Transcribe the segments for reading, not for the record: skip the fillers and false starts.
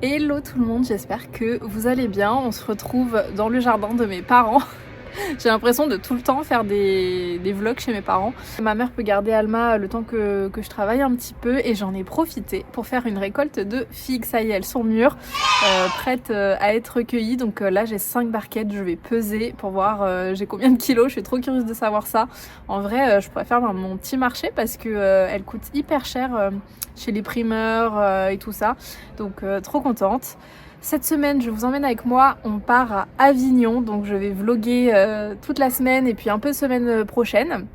Hello tout le monde, j'espère que vous allez bien. On se retrouve dans le jardin de mes parents. J'ai l'impression de tout le temps faire des vlogs chez mes parents. Ma mère peut garder Alma le temps que je travaille un petit peu et j'en ai profité pour faire une récolte de figues. Ça y est, elles sont mûres, prêtes à être recueillies. Donc là j'ai 5 barquettes, je vais peser pour voir j'ai combien de kilos. Je suis trop curieuse de savoir ça. En vrai je pourrais faire mon petit marché parce que elles coûtent hyper cher chez les primeurs et tout ça. Donc trop contente. Cette semaine, je vous emmène avec moi, on part à Avignon, donc je vais vlogger toute la semaine et puis un peu semaine prochaine.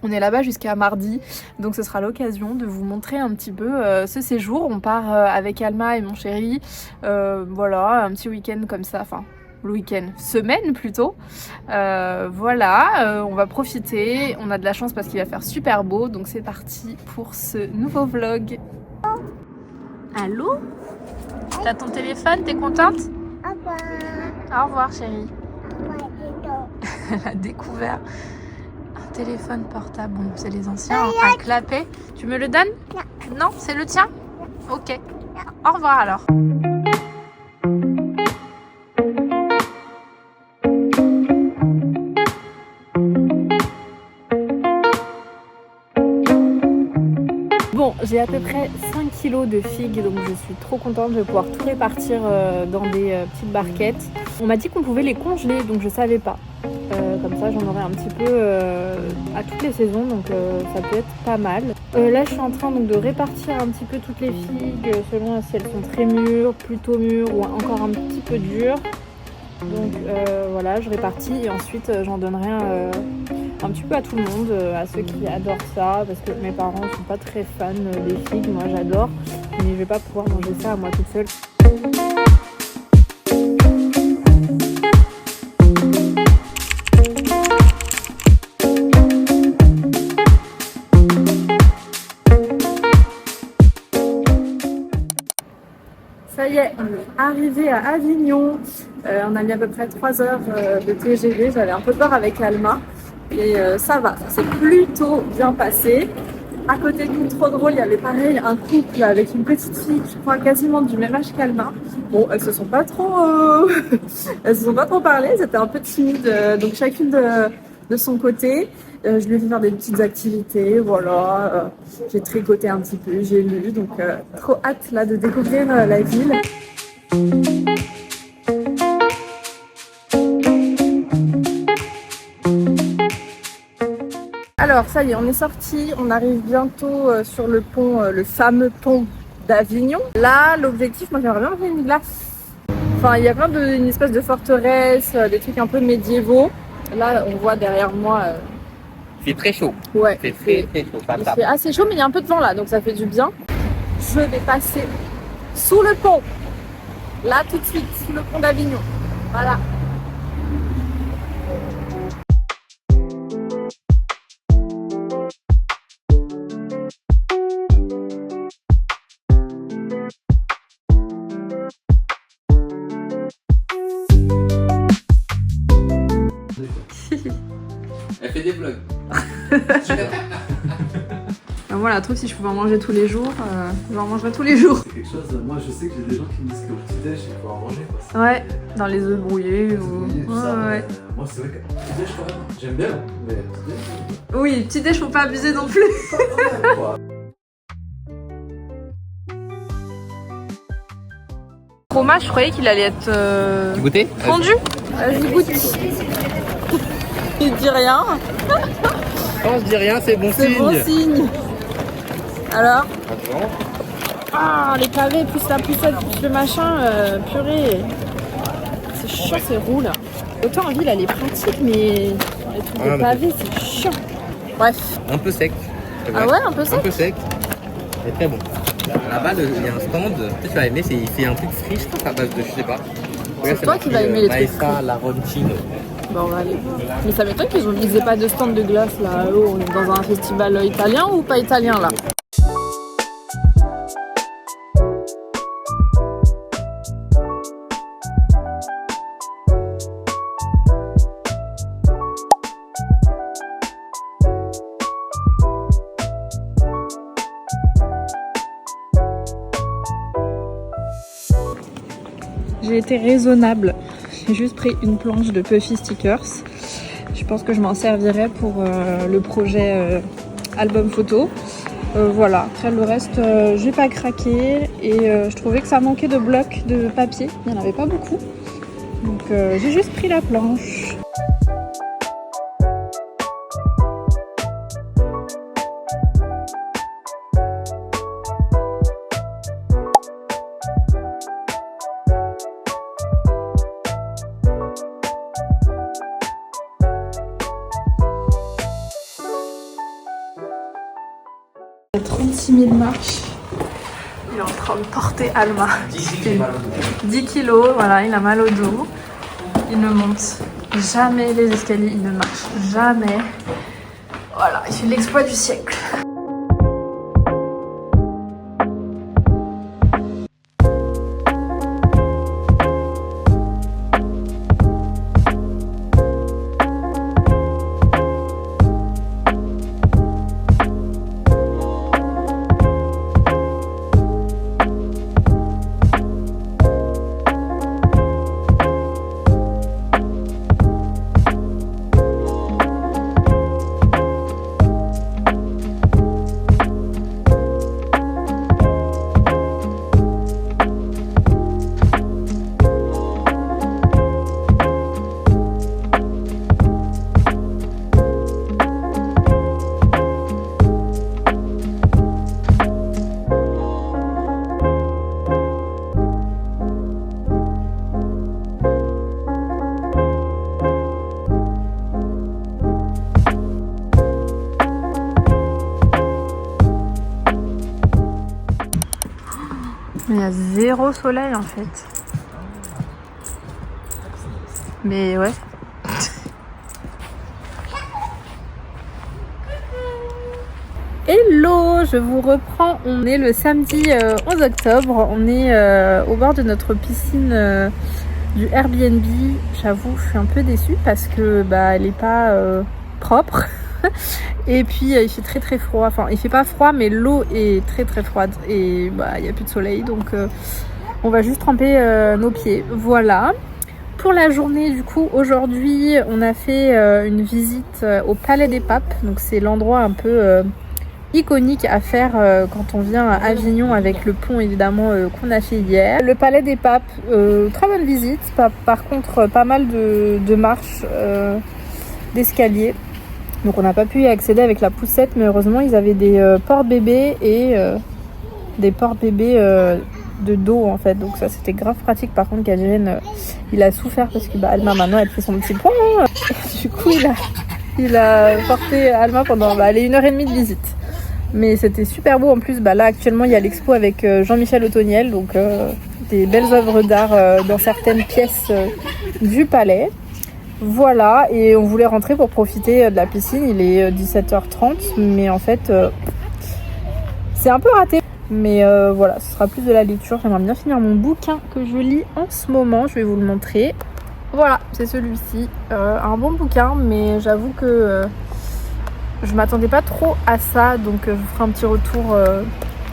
On est là-bas jusqu'à mardi, donc ce sera l'occasion de vous montrer un petit peu ce séjour. On part avec Alma et mon chéri, voilà, un petit week-end comme ça, enfin le week-end, semaine plutôt. Voilà, on va profiter, on a de la chance parce qu'il va faire super beau, donc c'est parti pour ce nouveau vlog. Allô ? T'as ton téléphone, t'es contente ? Au revoir chérie. Elle a découvert un téléphone portable. Bon, c'est les anciens, un clapet. Tu me le donnes ? Non, c'est le tien ? Ok. Au revoir alors. Bon, j'ai à peu près 5 kilos de figues, donc je suis trop contente de pouvoir tout répartir dans des petites barquettes. On m'a dit qu'on pouvait les congeler, donc je savais pas. Comme ça, j'en aurai un petit peu à toutes les saisons, donc ça peut être pas mal. Là, je suis en train donc, de répartir un petit peu toutes les figues, selon si elles sont très mûres, plutôt mûres ou encore un petit peu dures. Donc voilà, je répartis et ensuite j'en donnerai un petit peu à tout le monde, à ceux qui adorent ça, parce que mes parents sont pas très fans des figues, moi j'adore, mais je vais pas pouvoir manger ça à moi toute seule. Ça y est, on est arrivé à Avignon. On a mis à peu près 3 heures de TGV. J'avais un peu peur avec Alma. Et ça va, ça s'est plutôt bien passé. À côté de nous, trop drôle, il y avait pareil un couple avec une petite fille, je crois quasiment du même âge qu'Alma. Bon, elles se sont pas trop parlé, elles étaient un peu timides, donc chacune de son côté. Je lui ai fait faire des petites activités, voilà. J'ai tricoté un petit peu, j'ai lu, donc trop hâte là de découvrir la ville. Alors ça y est, on est sorti, on arrive bientôt sur le pont, le fameux pont d'Avignon. Là, l'objectif, moi j'aimerais bien faire une glace. Enfin, il y a plein une espèce de forteresse, des trucs un peu médiévaux. Là, on voit derrière moi. Il fait très chaud. Ouais, il fait très chaud. Il fait assez chaud, mais il y a un peu de vent là, donc ça fait du bien. Je vais passer sous le pont. Là, tout de suite, sous le pont d'Avignon. Voilà. Elle fait des vlogs. Moi, la truc, si je pouvais en manger tous les jours, j'en mangerais tous les jours. C'est quelque chose, moi je sais que j'ai des gens qui me disent qu'au petit-déj il faut en manger. Quoi. Ouais, dans les œufs brouillés ou. Ouais. Moi c'est vrai que petit-déj quand même, j'aime bien, mais petit-déj. Oui, petit déj, faut pas abuser non plus. Fromage, je croyais qu'il allait être Goûter fondu. Vas-y, goûte. Il dit rien. Quand je dis rien, c'est bon C'est signe. bon signe. Alors Attends. ah, les pavés, plus la poussette, plus le machin, purée. C'est chiant ces roues là. Autant en ville elle est pratique, mais les trucs de pavés c'est chiant. Bref. Un peu sec. Ah ouais, un peu sec. Un peu sec. Mais très bon. Là-bas, il y a un stand, peut-être tu vas aimer, il fait un truc frit, je pense, à base de, je sais pas. C'est toi qui vas aimer les trucs Maïssa, frits. la Roncino. Bon, on va aller voir. Mais ça m'étonne qu'ils aient pas de stand de glace là. Oh, on est dans un festival italien ou pas italien là? J'ai été raisonnable. J'ai juste pris une planche de Puffy Stickers. Je pense que je m'en servirai pour le projet album photo. Voilà, après le reste, j'ai pas craqué et je trouvais que ça manquait de blocs de papier. Il n'y en avait pas beaucoup. Donc j'ai juste pris la planche. Il y a 36 000 marches. Il est en train de porter Alma. 10 kilos, voilà, il a mal au dos. Il ne monte jamais les escaliers, il ne marche jamais. Voilà, il fait l'exploit du siècle. Il y a zéro soleil en fait. Mais ouais. Hello, je vous reprends. On est le samedi 11 octobre. On est au bord de notre piscine du Airbnb. J'avoue, je suis un peu déçue parce que elle est pas propre. Et puis il fait très très froid, enfin il fait pas froid mais l'eau est très très froide et il n'y a plus de soleil donc on va juste tremper nos pieds. Voilà. Pour la journée du coup aujourd'hui on a fait une visite au Palais des Papes, donc c'est l'endroit un peu iconique à faire quand on vient à Avignon avec le pont évidemment qu'on a fait hier. Le Palais des Papes, très bonne visite, par contre pas mal de marches, d'escaliers. Donc on n'a pas pu y accéder avec la poussette, mais heureusement ils avaient des porte-bébés et des porte-bébés de dos en fait. Donc ça c'était grave pratique. Par contre Kadjen il a souffert parce que Alma maintenant elle fait son petit point. Du coup il a porté Alma pendant les 1h30 de visite. Mais c'était super beau en plus. Là actuellement il y a l'expo avec Jean-Michel Otoniel, donc des belles œuvres d'art dans certaines pièces du palais. Voilà, et on voulait rentrer pour profiter de la piscine. Il est 17h30, mais en fait c'est un peu raté. Mais voilà, ce sera plus de la lecture. J'aimerais bien finir mon bouquin que je lis en ce moment. Je vais vous le montrer. Voilà, c'est celui-ci. Un bon bouquin, mais j'avoue que je m'attendais pas trop à ça. Donc je vous ferai un petit retour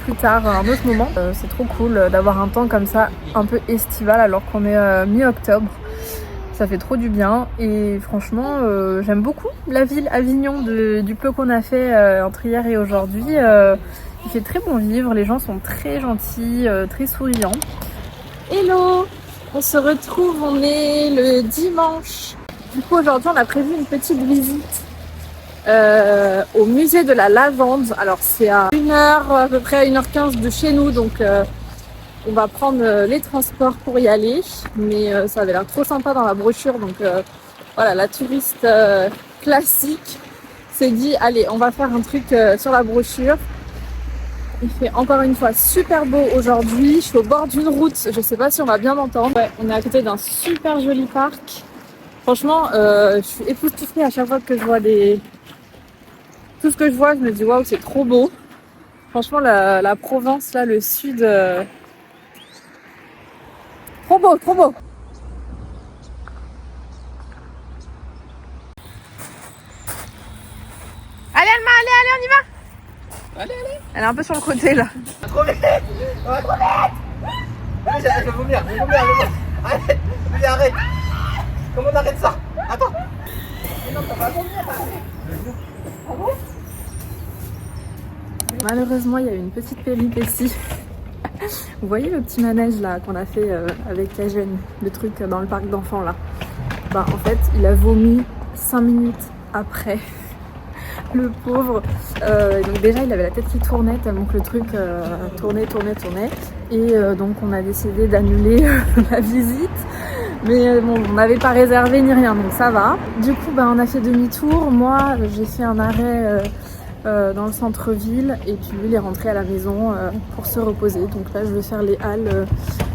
plus tard, à un autre moment. C'est trop cool d'avoir un temps comme ça, un peu estival, alors qu'on est mi-octobre. Ça fait trop du bien et franchement j'aime beaucoup la ville Avignon du peu qu'on a fait entre hier et aujourd'hui. Il fait très bon vivre, les gens sont très gentils, très souriants. Hello, on se retrouve, on est le dimanche. Du coup aujourd'hui on a prévu une petite visite au musée de la lavande. Alors c'est à 1h, à peu près à 1h15 de chez nous, donc on va prendre les transports pour y aller, mais ça avait l'air trop sympa dans la brochure, donc voilà, la touriste classique s'est dit allez on va faire un truc sur la brochure. Il fait encore une fois super beau aujourd'hui, je suis au bord d'une route, je sais pas si on va bien m'entendre. Ouais, on est à côté d'un super joli parc. Franchement je suis époustouflée à chaque fois que je vois tout ce que je vois, je me dis waouh c'est trop beau. Franchement la Provence là, le sud, trop beau, trop beau. Allez Alma, allez, on y va. Allez. Elle est un peu sur le côté là. Trop vite. Ouais, trop vite. Je vais vomir. Arrête. Lui, arrête. Comment on arrête ça? Attends. Mais non, t'as pas vomir. Malheureusement, il y a eu une petite péripétie. Vous voyez le petit manège là qu'on a fait avec Kajen, le truc dans le parc d'enfants là. Bah en fait, il a vomi 5 minutes après. Le pauvre. Donc déjà, il avait la tête qui tournait tellement que le truc tournait. Et donc on a décidé d'annuler la visite. Mais bon, on n'avait pas réservé ni rien, donc ça va. Du coup, bah, on a fait demi-tour. Moi, j'ai fait un arrêt dans le centre-ville et puis lui il est rentré à la maison pour se reposer. Donc là je vais faire les halles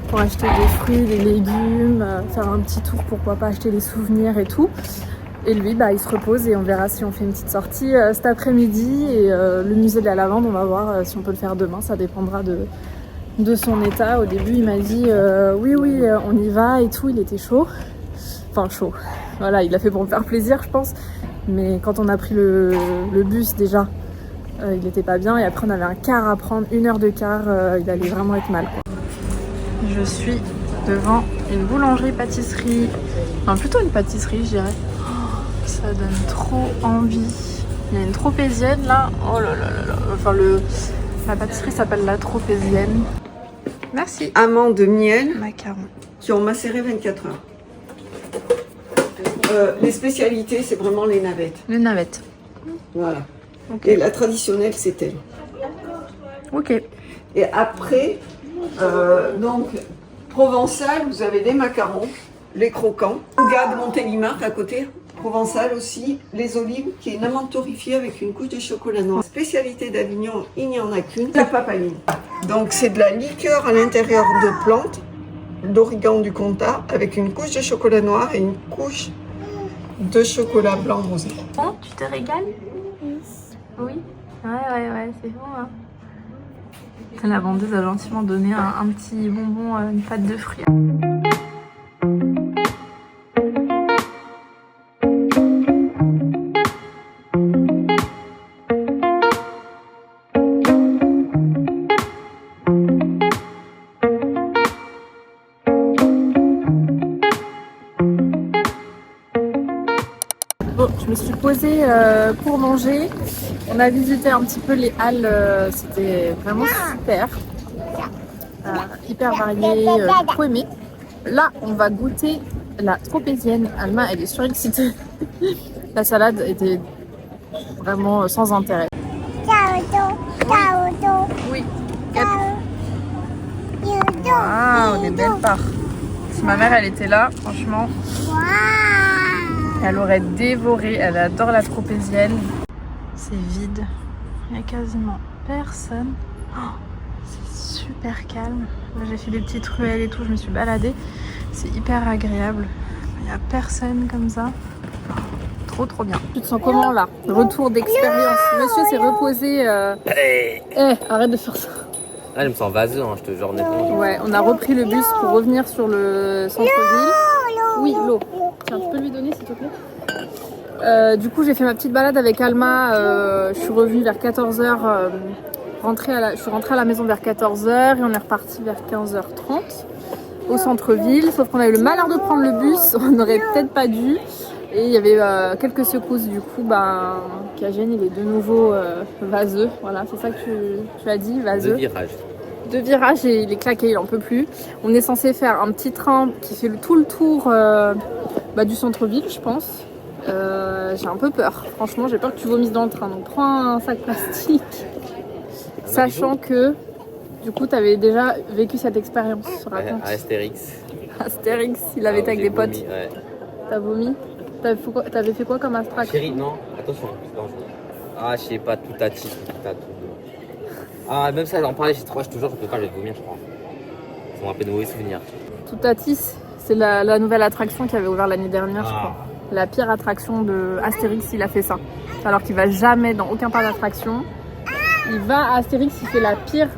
pour acheter des fruits, des légumes, faire un petit tour, pourquoi pas acheter des souvenirs et tout. Et lui bah il se repose et on verra si on fait une petite sortie cet après-midi. Et le musée de la lavande, on va voir si on peut le faire demain, ça dépendra de son état. Au début il m'a dit oui on y va et tout, il était chaud. Enfin chaud, voilà, il l'a fait pour me faire plaisir je pense. Mais quand on a pris le bus déjà, il n'était pas bien. Et après on avait un car à prendre, 1 heure de car, il allait vraiment être mal quoi. Je suis devant une boulangerie-pâtisserie. Enfin plutôt une pâtisserie je dirais. Oh, ça donne trop envie. Il y a une tropézienne là. Oh là là là là. Enfin la pâtisserie s'appelle la tropézienne. Merci. Amandes, miel, Macarons. qui ont macéré 24 heures. Les spécialités, c'est vraiment les navettes. Les navettes. Voilà. Ok. Et la traditionnelle, c'est elle. Ok. Et après, donc, provençal, vous avez les macarons, les croquants. Ouga de Montélimar à côté. Provençal aussi. Les olives, qui est une amande torréfiée avec une couche de chocolat noir. Spécialité d'Avignon, il n'y en a qu'une. La papaline. Donc, c'est de la liqueur à l'intérieur de plantes, d'origan du Comtat, avec une couche de chocolat noir et une couche de chocolat blanc rosé. Bon, tu te régales? Oui. Ouais, c'est bon. Hein. La vendeuse a gentiment donné un petit bonbon, une pâte de fruits. Bon, je me suis posée pour manger. On a visité un petit peu les halles, c'était vraiment super. Hyper varié, trop aimé. Là, on va goûter la tropézienne. Alma, elle est surexcitée. La salade était vraiment sans intérêt. Oui. Waouh, des belles parts. Si ma mère, elle était là, franchement... Elle aurait dévoré, elle adore la tropézienne. C'est vide, il n'y a quasiment personne. Oh, c'est super calme. Là j'ai fait des petites ruelles et tout, je me suis baladée. C'est hyper agréable. Il n'y a personne comme ça. Oh, trop bien. Tu te sens comment là? Retour d'expérience. Monsieur s'est reposé. Arrête de faire ça. Ah, je me sens vaseux, hein, je te jure honnêtement. Ouais, on a repris le bus pour revenir sur le centre-ville. Oui, l'eau. Tiens, tu peux lui donner s'il te plaît? Du coup, j'ai fait ma petite balade avec Alma. Je suis revenue vers 14h. Je suis rentrée à la maison vers 14h et on est reparti vers 15h30 au centre-ville. Sauf qu'on a eu le malheur de prendre le bus. On n'aurait peut-être pas dû. Et il y avait quelques secousses. Du coup, Kajen, il est de nouveau vaseux. Voilà, c'est ça que tu as dit, vaseux. 2 virages et il est claqué, il en peut plus. On est censé faire un petit train qui fait tout le tour du centre-ville, je pense. J'ai un peu peur. Franchement, j'ai peur que tu vomisses dans le train. Donc prends un sac plastique. Sachant que, du coup, tu avais déjà vécu cette expérience. À Astérix. Astérix, il avait été avec des potes. Ouais. T'as vomi? T'avais fait quoi comme attraction? Chérie, non, attention, c'est dangereux. Ah, je sais pas, tout à tout. Ah, même ça, j'en parlais chez toi, je te jure, je peux pas, je vais vomir, je crois. Ça me rappelle de mauvais souvenirs. Toutatis, c'est la nouvelle attraction qui avait ouvert l'année dernière, je crois. La pire attraction de Astérix, il a fait ça. Alors qu'il va jamais dans aucun parc d'attraction. Il va à Astérix, il fait la pire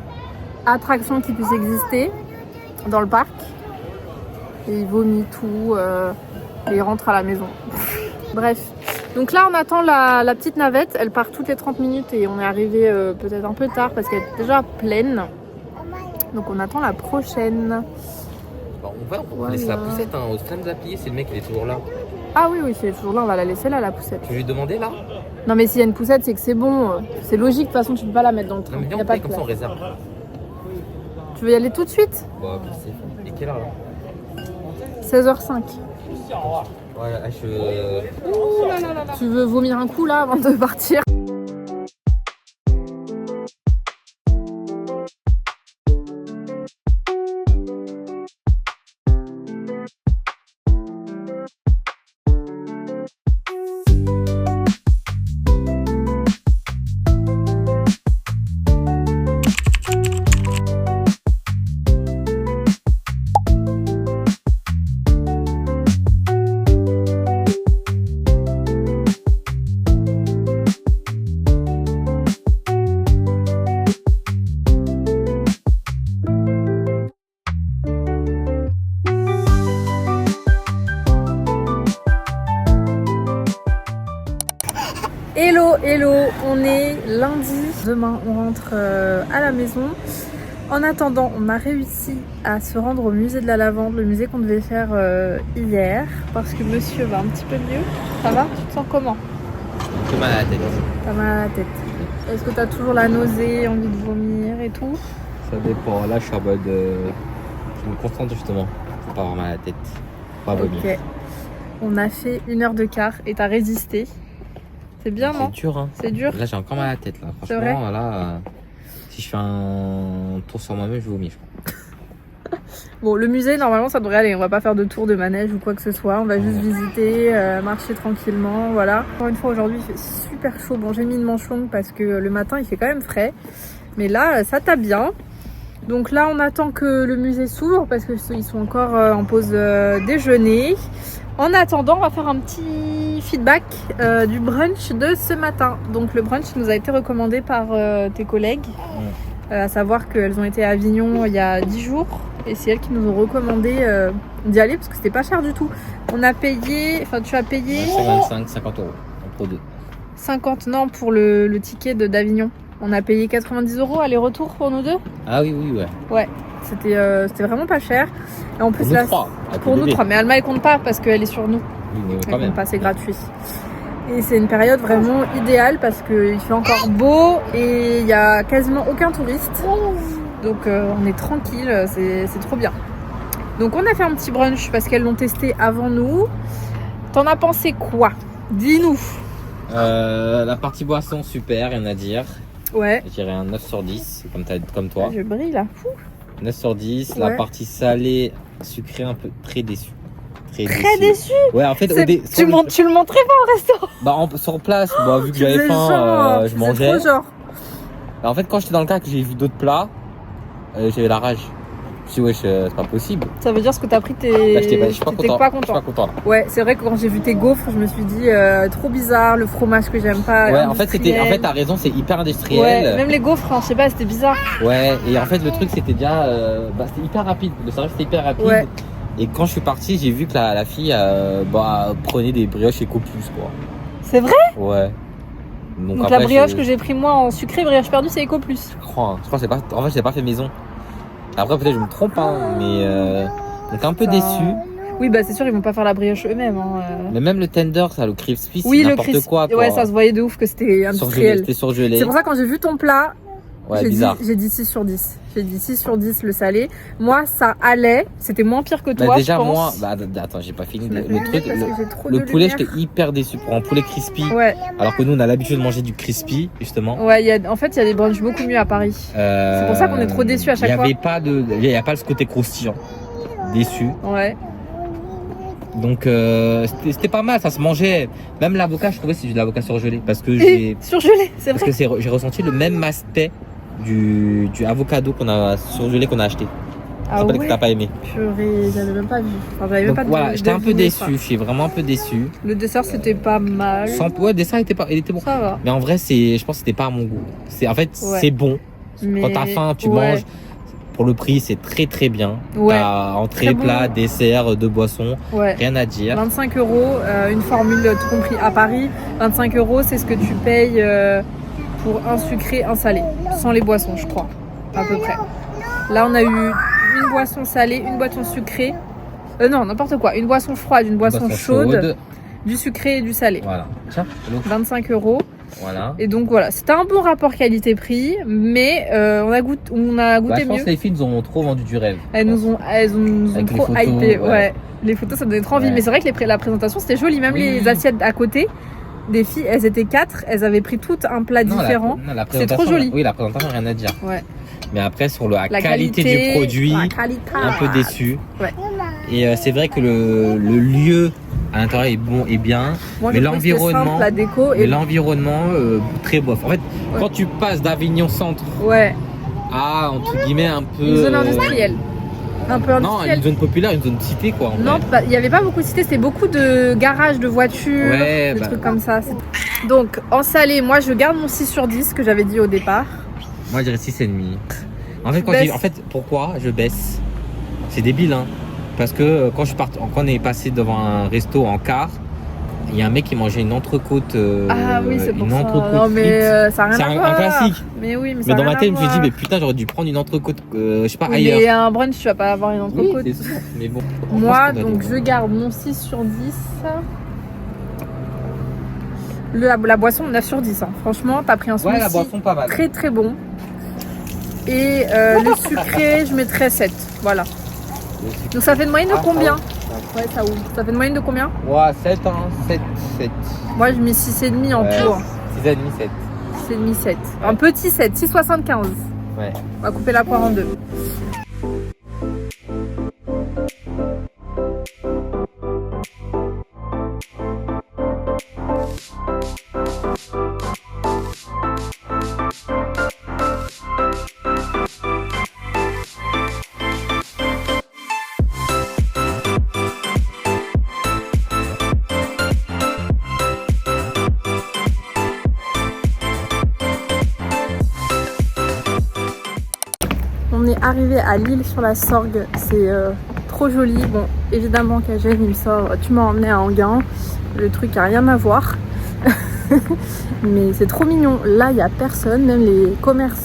attraction qui puisse exister dans le parc. Et il vomit tout et il rentre à la maison. Bref. Donc là, on attend la petite navette. Elle part toutes les 30 minutes et on est arrivé peut-être un peu tard parce qu'elle est déjà pleine. Donc on attend la prochaine. On laisse la poussette, hein, au flamme de la plier, c'est le mec, il est toujours là. Ah oui, c'est toujours là, on va la laisser là, la poussette. Tu veux lui demander là? Non, mais s'il y a une poussette, c'est que c'est bon. C'est logique, de toute façon, tu peux pas la mettre dans le train. Non, mais Il viens, y a on pas paye de comme ça, on place. réserve. Tu veux y aller tout de suite? Bah, c'est. Et quelle heure là? 16h05. Voilà, Tu veux vomir un coup là avant de partir? Hello, on est lundi. Demain, on rentre à la maison. En attendant, on a réussi à se rendre au musée de la lavande, le musée qu'on devait faire hier, parce que monsieur va un petit peu mieux. Ça va? Tu te sens comment? J'ai mal à la tête. T'as mal à la tête. Est-ce que t'as toujours la nausée, envie de vomir et tout? Ça dépend. Là, je suis en mode. Je me concentre justement. Faut pas avoir mal à la tête. Faut pas vomir. Ok. On a fait 1 heure de quart et t'as résisté. C'est bien, non? C'est dur, hein. C'est dur. Là, j'ai encore mal à la tête, là. C'est vrai? Franchement, là, si je fais un tour sur moi-même, je vomis, je crois. Bon, le musée, normalement, ça devrait aller. On va pas faire de tour de manège ou quoi que ce soit. On va juste visiter, marcher tranquillement, voilà. Encore une fois, aujourd'hui, il fait super chaud. Bon, j'ai mis une manche longue parce que le matin, il fait quand même frais. Mais là, ça tape bien. Donc là, on attend que le musée s'ouvre parce qu'ils sont encore en pause déjeuner. En attendant, on va faire un petit feedback du brunch de ce matin. Donc le brunch nous a été recommandé par tes collègues, à savoir qu'elles ont été à Avignon il y a 10 jours. Et c'est elles qui nous ont recommandé d'y aller parce que c'était pas cher du tout. On a payé, enfin tu as payé... 55, 50 euros en Pro 2. 50, non, pour le ticket d'Avignon. On a payé 90 euros aller-retour pour nous deux. Ah oui, oui, ouais. Ouais, c'était vraiment pas cher. Et en plus, Pour nous là, trois. pour nous trois. Mais Alma, elle compte pas parce qu'elle est sur nous. Oui, mais Elle quand compte même. pas, c'est gratuit. Et c'est une période vraiment idéale parce qu'il fait encore beau et il y a quasiment aucun touriste. Donc on est tranquille, c'est trop bien. Donc on a fait un petit brunch parce qu'elles l'ont testé avant nous. T'en as pensé quoi? Dis-nous. La partie boisson, super, rien à dire. Ouais. Je dirais un 9 sur 10, comme toi. Je brille là. 9 sur 10. Ouais. La partie salée, sucrée, un peu très déçu. Très déçu. Ouais, en fait, Tu le montrais pas au restaurant. bah, sur place, bah, vu que Tu j'avais faisais faim, genre, je tu faisais mangeais. trop genre. Bah, en fait, quand j'étais dans le cas que j'ai vu d'autres plats, j'avais la rage. Je me suis dit, wesh, c'est pas possible. Ça veut dire ce que t'as pris, Là, je suis pas t'étais content. pas Je suis content. pas content là. Ouais, c'est vrai que quand j'ai vu tes gaufres, je me suis dit trop bizarre, le fromage que j'aime pas. Ouais, en fait, industriel. t'as raison, c'est hyper Ouais, industriel. même les gaufres, hein, je sais pas, c'était bizarre. Ouais, et en fait, le truc, c'était déjà. C'était hyper rapide. Le service, c'était hyper rapide. Ouais. Et quand je suis parti, j'ai vu que la fille prenait des brioches Eco Plus, quoi. C'est vrai? Ouais. Donc après, la brioche que j'ai pris moi en sucré, brioche perdue, c'est Eco Plus. Je crois que c'est pas. En fait, j'ai pas fait maison. Après, peut-être je me trompe, hein, mais. Donc, un peu déçu. Oui, bah c'est sûr, ils vont pas faire la brioche eux-mêmes. Hein. Mais même le tender, ça, le crispy, c'est Oui, le n'importe crispy. quoi. Ouais, ça se voyait de ouf que c'était industriel. C'était surgelé. C'est pour ça que quand j'ai vu ton plat, Ouais, j'ai bizarre. dit 6 sur 10. J'ai dit 6 sur 10 le salé. Moi, ça allait. C'était moins pire que toi, Bah, déjà, je pense. moi. Bah, attends, j'ai pas fini. Je me Le fais truc. parce que j'ai trop Le de poulet, lumière. j'étais hyper déçu pour un poulet crispy. Ouais, Alors que nous, on a l'habitude de manger du crispy, justement. ouais, en fait, il y a des brunchs beaucoup mieux à Paris. C'est pour ça qu'on est trop déçus à chaque fois. Il n'y a pas ce côté croustillant. Déçu. Ouais. Donc, c'était pas mal, ça se mangeait. Même l'avocat, je trouvais que c'est de l'avocat surgelé. Parce que Surgelé, c'est vrai. j'ai ressenti le même aspect du avocado qu'on a surgelé, qu'on a acheté. Ah Que ouais. t'as pas aimé. Purée, j'avais même pas vu. Enfin, j'avais même Donc pas voilà, j'étais un peu deviné déçu. ça. Je suis vraiment un peu déçu. Le dessert, c'était pas mal. Ouais, le dessert il était bon. Ça va. Mais en vrai, je pense que c'était pas à mon goût. En fait, Ouais. c'est bon. Mais... Quand t'as faim, tu ouais. manges. Pour le prix, c'est très très bien. Ouais. T'as entrée, Très bon. plat, dessert, deux boissons. Ouais. Rien à dire. 25 €, une formule tout compris à Paris. 25 €, c'est ce que tu payes pour un sucré, un salé. Sans les boissons, je crois. À peu près. Là, on a eu une boisson salée, une boisson sucrée. Non, n'importe quoi. Une boisson froide, une boisson chaude, du sucré et du salé. Voilà. Tiens, 25 €. Voilà. Et donc voilà, c'était un bon rapport qualité-prix, mais on a goûté Je pense mieux. que les filles nous ont trop vendu du rêve. Elles nous ont Avec trop les photos, hypé. ouais. Ouais. Les photos, ça donnait trop envie. Ouais. Mais c'est vrai que la présentation, c'était joli. Même les assiettes à côté, des filles, elles étaient 4. Elles avaient pris tout un plat différent. C'est trop joli. Oui, la présentation, rien à dire. Ouais. Mais après, sur la qualité du produit, un peu déçu. Ouais. Et c'est vrai que le lieu à l'intérieur est bon et bien, Moi, mais je trouvais que c'était l'environnement, simple, la déco et l'environnement très bof. En fait, Ouais. quand tu passes d'Avignon Centre ouais, à entre guillemets un peu une zone industrielle. Un peu non, industrielle. une zone populaire, une zone cité quoi. En Non, vrai. il n'y avait pas beaucoup de cités, c'était beaucoup de garages de voitures, Ouais, des bah. trucs comme ça. Donc en salé, moi je garde mon 6 sur 10 que j'avais dit au départ. Moi, je dirais 6,5. En fait, pourquoi je baisse? C'est débile, hein. Parce que quand on est passé devant un resto en car, il y a un mec qui mangeait une entrecôte. Ah oui, c'est pour une ça. entrecôte Non, mais ça n'a C'est rien à un voir. classique. Mais oui, mais ça Mais dans a ma rien tête, à je me suis dit, voir. mais putain, j'aurais dû prendre une entrecôte, je sais pas, Oui, ailleurs. mais un brunch, tu vas pas avoir une Oui, entrecôte. c'est sûr, mais bon. Moi, Je pense qu'on donc doit je garde mon 6 sur 10. La boisson, 9 sur 10. Hein. Franchement, t'as pris un smoothie Ouais, la boisson, pas mal. très très bon. Et le sucré, je mettrais 7. Voilà. Donc ça fait une moyenne de combien? Ouais, ça ouvre. Ça fait une moyenne de combien? Ouais, 7, hein. 7. Moi, je mets 6,5 en tout. Hein. 6,5, 7. 6,5, 7. Un petit 7, 6,75. Ouais. On va couper la poire en deux. On est arrivé à l'île sur la Sorgue, c'est trop joli. Bon, évidemment Kagène il me sort, tu m'as emmené à Enghien, le truc a rien à voir. Mais c'est trop mignon, là il n'y a personne, même les commerces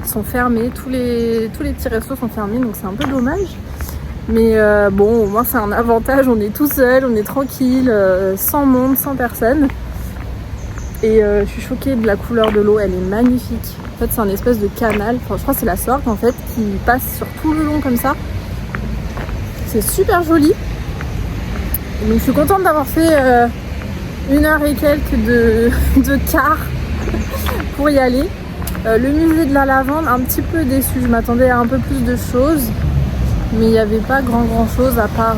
sont fermés, tous les petits restos sont fermés, donc c'est un peu dommage. Mais bon, au moins c'est un avantage, on est tout seul, on est tranquille, sans monde, sans personne. Et je suis choquée de la couleur de l'eau, elle est magnifique. En fait, c'est un espèce de canal, enfin, je crois que c'est la Sorgue en fait, qui passe sur tout le long comme ça. C'est super joli. Et donc je suis contente d'avoir fait 1 heure et quelques de car pour y aller. Le musée de la lavande, un petit peu déçue, je m'attendais à un peu plus de choses. Mais il n'y avait pas grand chose à part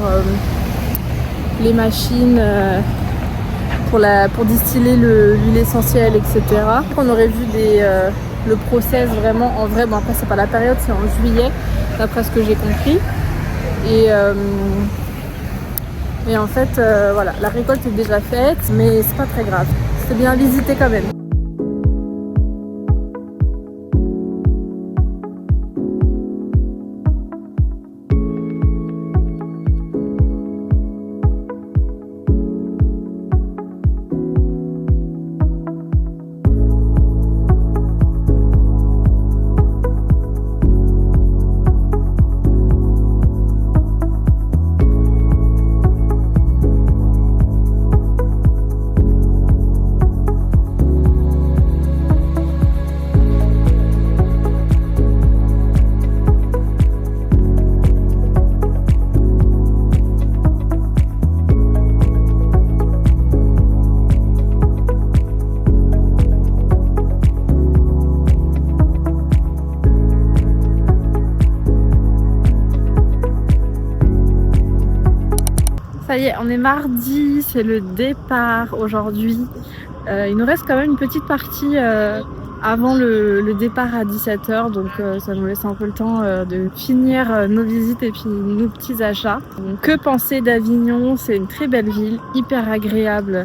les machines pour distiller l'huile essentielle, etc. On aurait vu le process vraiment en vrai. Bon, après, c'est pas la période, c'est en juillet, d'après ce que j'ai compris. Et en fait, voilà, la récolte est déjà faite, mais c'est pas très grave. C'est bien visité quand même. Ça y est, on est mardi, c'est le départ aujourd'hui. Il nous reste quand même une petite partie avant le départ à 17h, donc ça nous laisse un peu le temps de finir nos visites et puis nos petits achats. Donc, que penser d'Avignon? C'est une très belle ville, hyper agréable,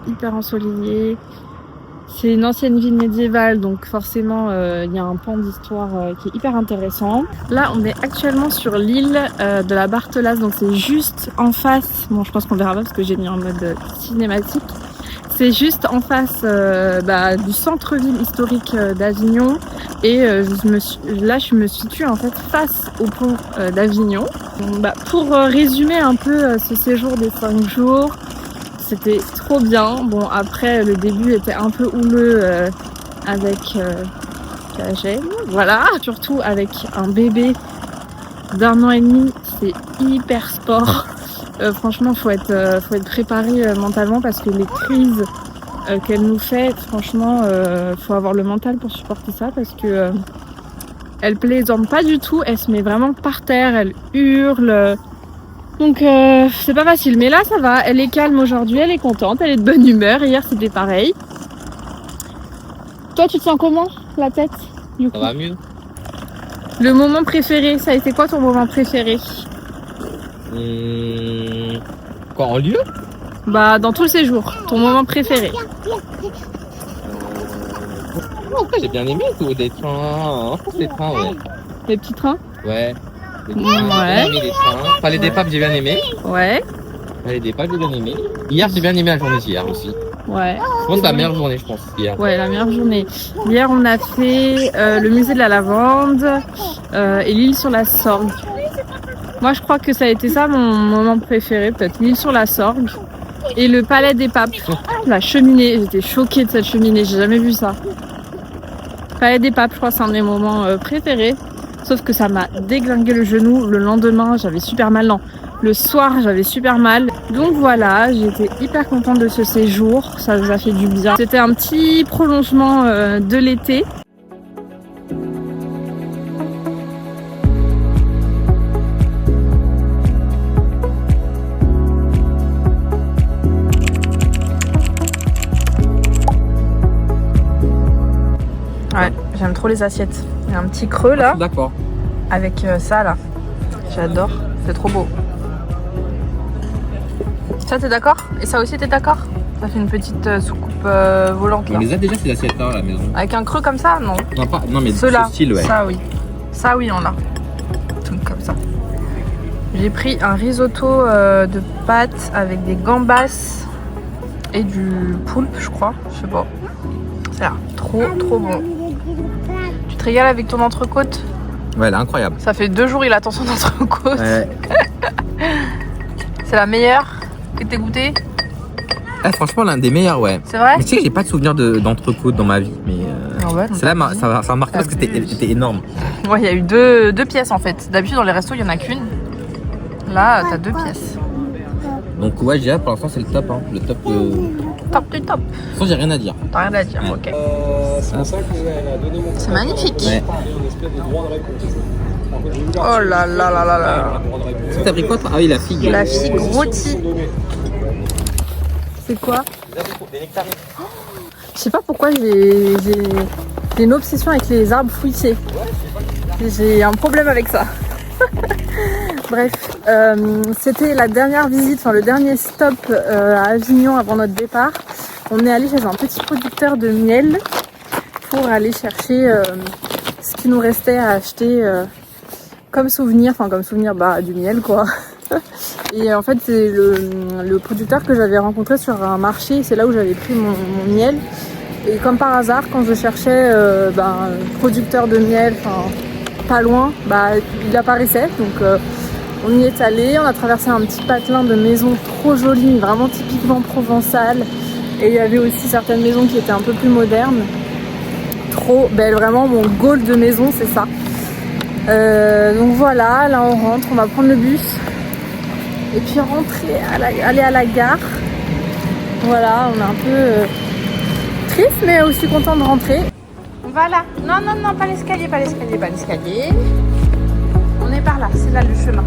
hyper ensoleillée. C'est une ancienne ville médiévale, donc forcément il y a un pan d'histoire qui est hyper intéressant. Là on est actuellement sur l'île de la Barthelasse, donc c'est juste en face, bon je pense qu'on verra pas parce que j'ai mis en mode cinématique. C'est juste en face du centre-ville historique d'Avignon et je me situe en fait face au pont d'Avignon. Pour résumer un peu ce séjour des 5 jours, c'était trop bien. Bon, après le début était un peu houleux avec la gêne, voilà. Surtout avec un bébé d'1 an et demi, c'est hyper sport. Franchement, faut être préparé mentalement parce que les crises qu'elle nous fait, franchement, faut avoir le mental pour supporter ça parce que elle plaisante pas du tout, elle se met vraiment par terre, elle hurle. Donc c'est pas facile, mais là ça va, elle est calme aujourd'hui, elle est contente, elle est de bonne humeur. Hier c'était pareil. Toi tu te sens comment la tête du coup? Ça va mieux. Le moment préféré, ça a été quoi ton moment préféré? Quoi, en lieu? Dans tout le séjour, ton moment préféré. Après j'ai bien aimé tout, des trains, les trains, ouais. Les petits trains? Ouais. Ouais. J'ai aimé les trains. Palais des Papes, j'ai bien aimé. Ouais. Palais des Papes, j'ai bien aimé. Hier, j'ai bien aimé la journée d'hier aussi. Ouais. Je pense que la meilleure journée, je pense, hier. Ouais, la meilleure journée. Hier, on a fait le musée de la lavande et l'île sur la Sorgue. Moi, je crois que ça a été ça mon moment préféré, peut-être l'île sur la Sorgue et le palais des Papes. La cheminée, j'étais choquée de cette cheminée, j'ai jamais vu ça. Palais des Papes, je crois que c'est un de mes moments préférés. Sauf que ça m'a déglingué le genou. Le lendemain, j'avais super mal. Non, le soir, j'avais super mal. Donc voilà, j'étais hyper contente de ce séjour. Ça nous a fait du bien. C'était un petit prolongement de l'été. Ouais, j'aime trop les assiettes. Il y a un petit creux là. D'accord. Avec ça là. J'adore. C'est trop beau. Ça t'es d'accord? Et ça aussi t'es d'accord? Ça fait une petite soucoupe volante là. On les a déjà ces assiettes là à la maison. Avec un creux comme ça? Non. Non mais Ceux-là. ce style, ouais. Ça oui. Ça oui on l'a. Tout comme ça. J'ai pris un risotto de pâtes avec des gambas et du poulpe je crois. Je sais pas. Ça a l'air trop bon. Tu te régales avec ton entrecôte? Ouais, elle est incroyable. Ça fait 2 jours il attend son entrecôte. Ouais. C'est la meilleure que t'aies goûté? Franchement, l'un des meilleurs, ouais. C'est vrai? Mais tu sais que j'ai pas de souvenir d'entrecôte dans ma vie. Mais ouais, celle-là, ça a marqué parce que c'était énorme. Ouais, il y a eu deux pièces en fait. D'habitude, dans les restos, il y en a qu'une. Là, t'as 2 pièces. Donc, ouais, j'ai hâte, pour l'instant, c'est le top. Hein. Le top. Top du top. De toute façon, j'ai rien à dire. T'as rien à dire, ok. C'est magnifique. Ouais. Oh là là là là là. T'as pris quoi toi? Ah oui, la figue. La figue rôtie. C'est quoi? Des nectarines. Je sais pas pourquoi j'ai une obsession avec les arbres fruitiers. J'ai un problème avec ça. Bref, c'était la dernière visite, enfin le dernier stop à Avignon avant notre départ. On est allé chez un petit producteur de miel pour aller chercher ce qui nous restait à acheter comme souvenir, du miel quoi. Et en fait c'est le producteur que j'avais rencontré sur un marché, c'est là où j'avais pris mon miel. Et comme par hasard, quand je cherchais producteur de miel, pas loin, il apparaissait. Donc on y est allé, on a traversé un petit patelin de maisons trop jolies, vraiment typiquement provençales. Et il y avait aussi certaines maisons qui étaient un peu plus modernes. Trop belle, vraiment mon goal de maison, c'est ça. Donc voilà, là on rentre, on va prendre le bus. Et puis rentrer, aller à la gare. Voilà, on est un peu triste, mais aussi content de rentrer. Voilà, non, pas l'escalier. On est par là, c'est là le chemin.